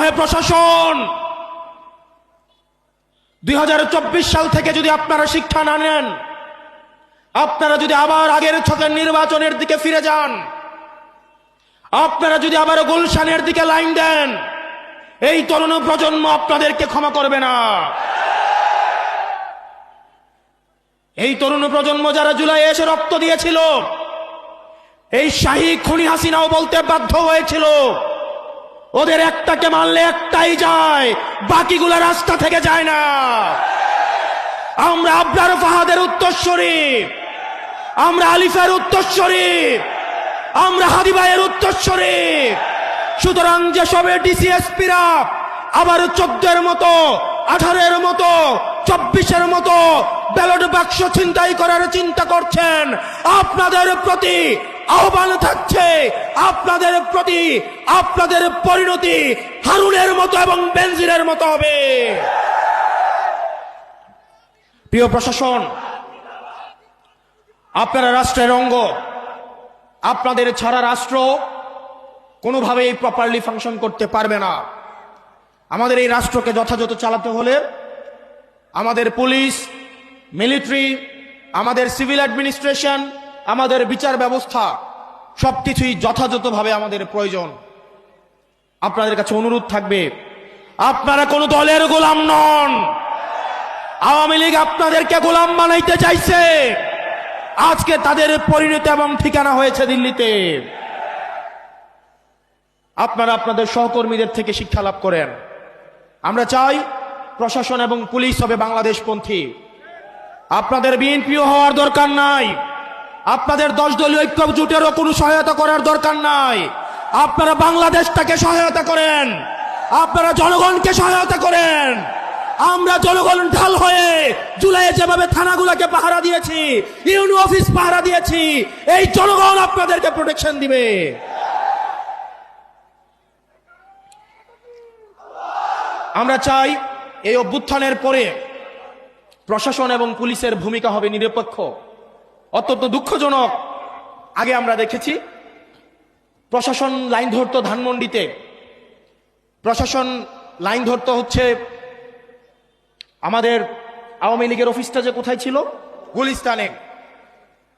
হে প্রশাসন, 2024 সাল থেকে যদি আপনারা শিক্ষা না নেন, আপনারা যদি আবার আগের ছকের নির্বাচনের দিকে ফিরে যান, আপনারা যদি আবার গুলশানের দিকে লাইন দেন, এই তরুণ প্রজন্ম আপনাদেরকে ক্ষমা করবে না। এই তরুণ প্রজন্ম যারা জুলাই এসে রক্ত দিয়েছিল, এই শাহী খুনি হাসিনাও বলতে বাধ্য হয়েছিল ওদের একটাকে মারলে একটাই যায়, বাকিগুলা রাস্তা থেকে যায় না। আমরা আবরার ফাহাদের উত্তরসূরি, আমরা আলিফের উত্তরসূরি, আমরা হাদি ভাইয়ের উত্তরসূরি। সুতরাং যেসব ডিসিএসপিরা আবার 14-এর মতো, 18-এর মতো, 24-এর মতো ব্যালট বাক্স ছিনতাই করার চিন্তা করছেন, আপনাদের প্রতি আহ্বান থাকছে, আপনাদের প্রতি আপনাদের পরিণতি হারুনের মতো এবং বেনজিরের মতো হবে। প্রিয় প্রশাসন, আপনারা রাষ্ট্রের অঙ্গ, আপনাদের ছাড়া রাষ্ট্র কোনোভাবেই প্রপারলি ফাংশন করতে পারবে না। আমাদের এই রাষ্ট্রকে যথাযথ চালাতে হলে আমাদের পুলিশ, মিলিটারি, আমাদের সিভিল অ্যাডমিনিস্ট্রেশন, আমাদের বিচার ব্যবস্থা সবকিছুই যথাযথভাবে আমাদের প্রয়োজন। আপনাদের কাছে অনুরোধ থাকবে, আপনারা কোনো দলের গোলাম নন। আওয়ামী লীগ আপনাদেরকে গোলাম বানাইতে চাইছে, আজকে তাদের পরিণতি এবং ঠিকানা হয়েছে দিল্লিতে। আপনারা আপনাদের সহকর্মীদের থেকে শিক্ষা লাভ করেন। আমরা চাই প্রশাসন এবং পুলিশ হবে বাংলাদেশপন্থী। আপনাদের বিএনপিও হওয়ার দরকার নাই, আপনাদের 10 দলীয় ঐক্য জোটেরও কোনো সহায়তা করার দরকার নাই। আপনারা বাংলাদেশটাকে সহায়তা করেন, আপনারা জনগণকে সহায়তা করেন। আমরা জনগণ ঢাল হয়ে জুলাইয়ে যেভাবে থানাগুলোকে পাহারা দিয়েছি, ইউনিয়ন অফিস পাহারা দিয়েছি, এই জনগণ আপনাদেরকে প্রোটেকশন দিবে। আমরা চাই এই অভ্যুত্থানের পরে প্রশাসন এবং পুলিশের ভূমিকা হবে নিরপেক্ষ। অত্যন্ত দুঃখজনক, আগে আমরা দেখেছি প্রশাসন লাইন ধরতো ধানমন্ডিতে, প্রশাসন লাইন ধরতো হচ্ছে আমাদের আওয়ামী লীগের অফিসটা যে কোথায় ছিল, গুলিস্তানে।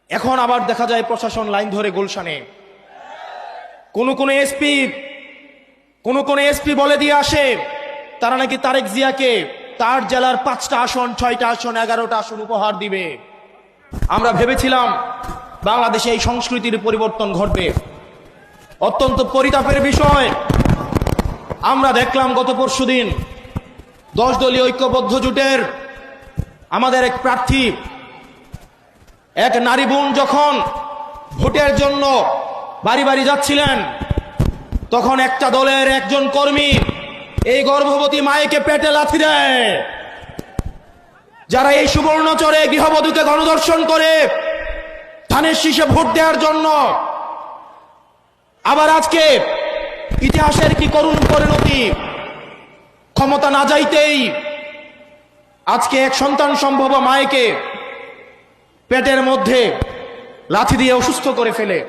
এখন আবার দেখা যায় প্রশাসন লাইন ধরে গুলশানে। কোন কোন এসপি বলে দিয়ে আসে তারা নাকি তারেক জিয়াকে তার জেলার 5টা আসন, 6টা আসন, 11টা আসন উপহার দিবে। আমরা ভেবেছিলাম বাংলাদেশে এই সংস্কৃতির পরিবর্তন ঘটবে। অত্যন্ত পরিতাপের বিষয়, আমরা দেখলাম গত পরশুদিন 10 দলীয় ঐক্যবদ্ধ জোটের আমাদের এক প্রার্থী, এক নারী বোন যখন ভোটের জন্য বাড়ি বাড়ি যাচ্ছিলেন, তখন একটা দলের একজন কর্মী এই গর্ভবতী মায়েকে পেটে লাথি দেয়। যারা এই সুবর্ণচরে গৃহবধূকে গণধর্ষণ করে ধানের শীষে ভোট দেওয়ার জন্য, আবার আজকে ইতিহাসের কি করুণ পরিণতি, ক্ষমতা না যাইতেই আজকে এক সন্তান সম্ভব মায়েকে পেটের মধ্যে লাথি দিয়ে অসুস্থ করে ফেলে।